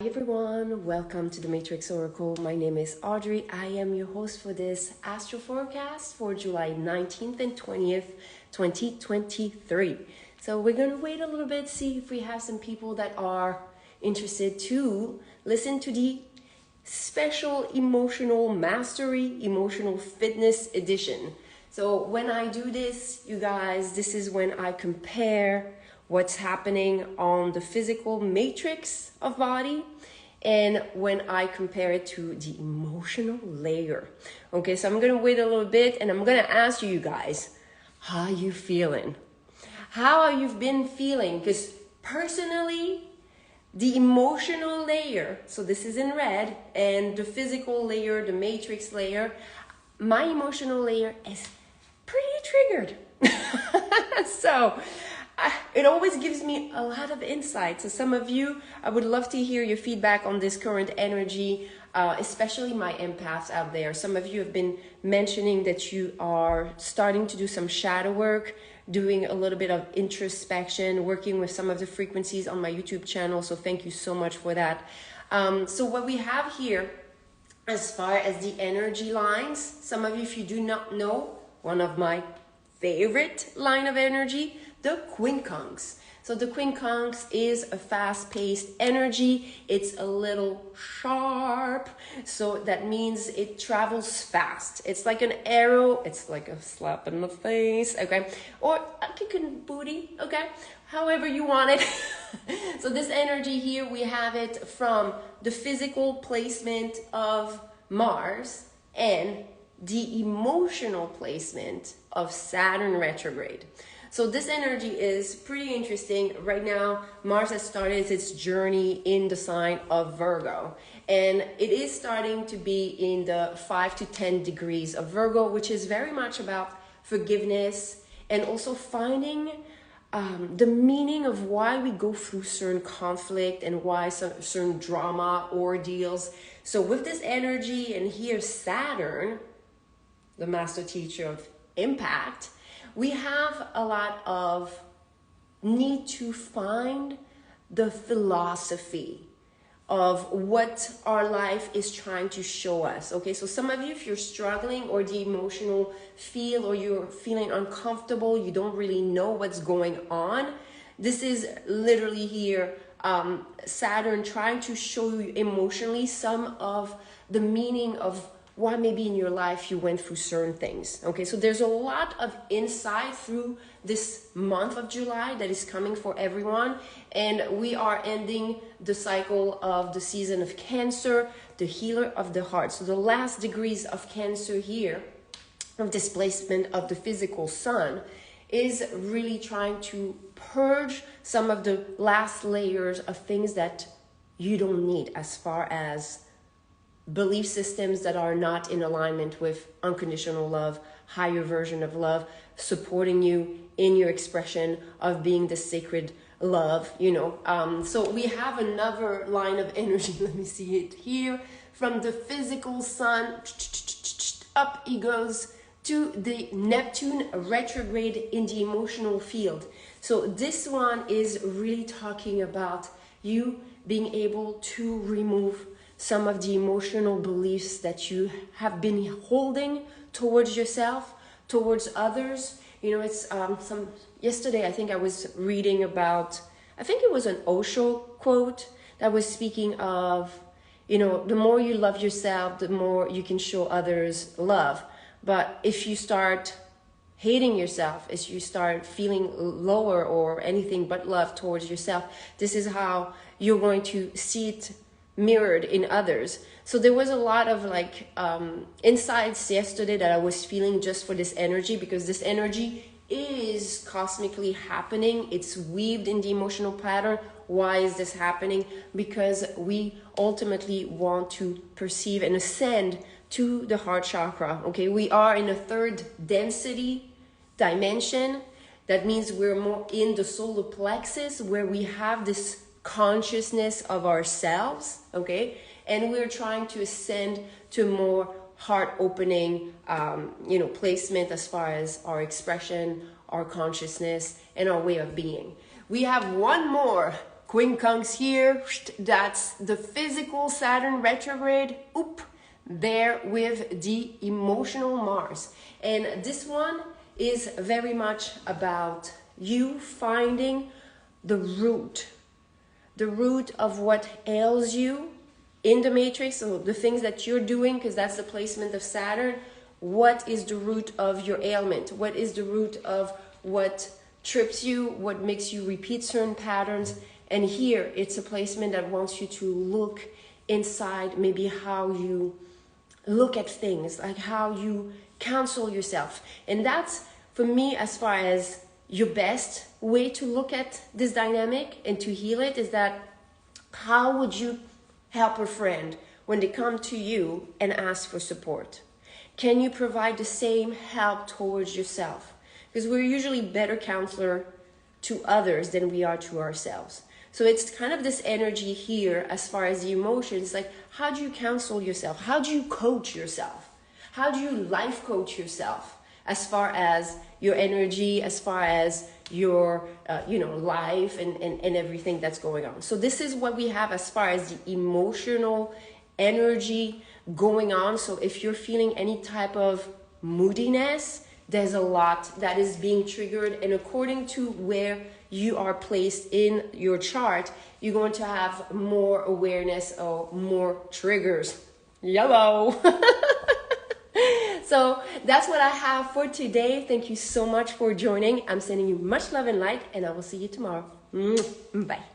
Hi everyone, welcome to the Matrix Oracle. My name is Audrey. I am your host for this astro forecast for July 19th and 20th, 2023. So we're going to wait a little bit, see if we have some people that are interested to listen to the special emotional mastery, emotional fitness edition. So when I do this, you guys, this is when I compare what's happening on the physical matrix of body and when I compare it to the emotional layer. Okay, so I'm gonna wait a little bit and I'm gonna ask you guys, how are you feeling? How have you been feeling? Because personally, the emotional layer, so this is in red, and the physical layer, the matrix layer, my emotional layer is pretty triggered. So it always gives me a lot of insight. So some of you, I would love to hear your feedback on this current energy, especially my empaths out there. Some of you have been mentioning that you are starting to do some shadow work, doing a little bit of introspection, working with some of the frequencies on my YouTube channel. So thank you so much for that. So what we have here, as far as the energy lines, some of you, if you do not know, one of my favorite line of energy, the quincunx. So the quincunx is a fast-paced energy. It's a little sharp, so that means it travels fast. It's like an arrow. It's like a slap in the face, okay? Or a kick in the booty, okay? However you want it. So this energy here, we have it from the physical placement of Mars and the emotional placement of Saturn retrograde. So this energy is pretty interesting. Right now, Mars has started its journey in the sign of Virgo. And it is starting to be in the 5 to 10 degrees of Virgo, which is very much about forgiveness and also finding the meaning of why we go through certain conflict and why certain drama, ordeals. So with this energy, and here Saturn, the master teacher of impact, we have a lot of need to find the philosophy of what our life is trying to show us. Okay, so some of you, if you're struggling or the emotional feel or you're feeling uncomfortable, you don't really know what's going on, this is literally here Saturn trying to show you emotionally some of the meaning of why maybe in your life you went through certain things. Okay, so there's a lot of insight through this month of July that is coming for everyone. And we are ending the cycle of the season of Cancer, the healer of the heart. So the last degrees of Cancer here, of displacement of the physical sun, is really trying to purge some of the last layers of things that you don't need, as far as belief systems that are not in alignment with unconditional love, higher version of love, supporting you in your expression of being the sacred love, you know. So we have another line of energy. Let me see it here. From the physical sun, up it goes to the Neptune retrograde in the emotional field. So this one is really talking about you being able to remove some of the emotional beliefs that you have been holding towards yourself, towards others. You know, it's yesterday I think I was reading about, I think it was an Osho quote that was speaking of, you know, the more you love yourself, the more you can show others love. But if you start hating yourself, if you start feeling lower or anything but love towards yourself, this is how you're going to see it mirrored in others. So there was a lot of like insights yesterday that I was feeling just for this energy, because this energy is cosmically happening. It's weaved in the emotional pattern. Why is this happening? Because we ultimately want to perceive and ascend to the heart chakra. Okay, we are in a third density dimension. That means we're more in the solar plexus, where we have this consciousness of ourselves, okay, and we're trying to ascend to more heart opening placement as far as our expression, our consciousness, and our way of being. We have one more quincunx here, that's the physical Saturn retrograde, there with the emotional Mars. And this one is very much about you finding the root of what ails you in the matrix, so the things that you're doing, because that's the placement of Saturn. What is the root of your ailment? What is the root of what trips you, what makes you repeat certain patterns? And here it's a placement that wants you to look inside, maybe how you look at things, like how you counsel yourself. And that's, for me, as far as your best way to look at this dynamic and to heal it, is that how would you help a friend when they come to you and ask for support? Can you provide the same help towards yourself? Because we're usually better counselor to others than we are to ourselves. So it's kind of this energy here as far as the emotions, like how do you counsel yourself? How do you coach yourself? How do you life coach yourself as far as your energy, as far as your life and everything that's going on? So this is what we have as far as the emotional energy going on. So if you're feeling any type of moodiness, there's a lot that is being triggered, and according to where you are placed in your chart, you're going to have more awareness or more triggers. Yellow. So that's what I have for today. Thank you so much for joining. I'm sending you much love and light, and I will see you tomorrow. Bye.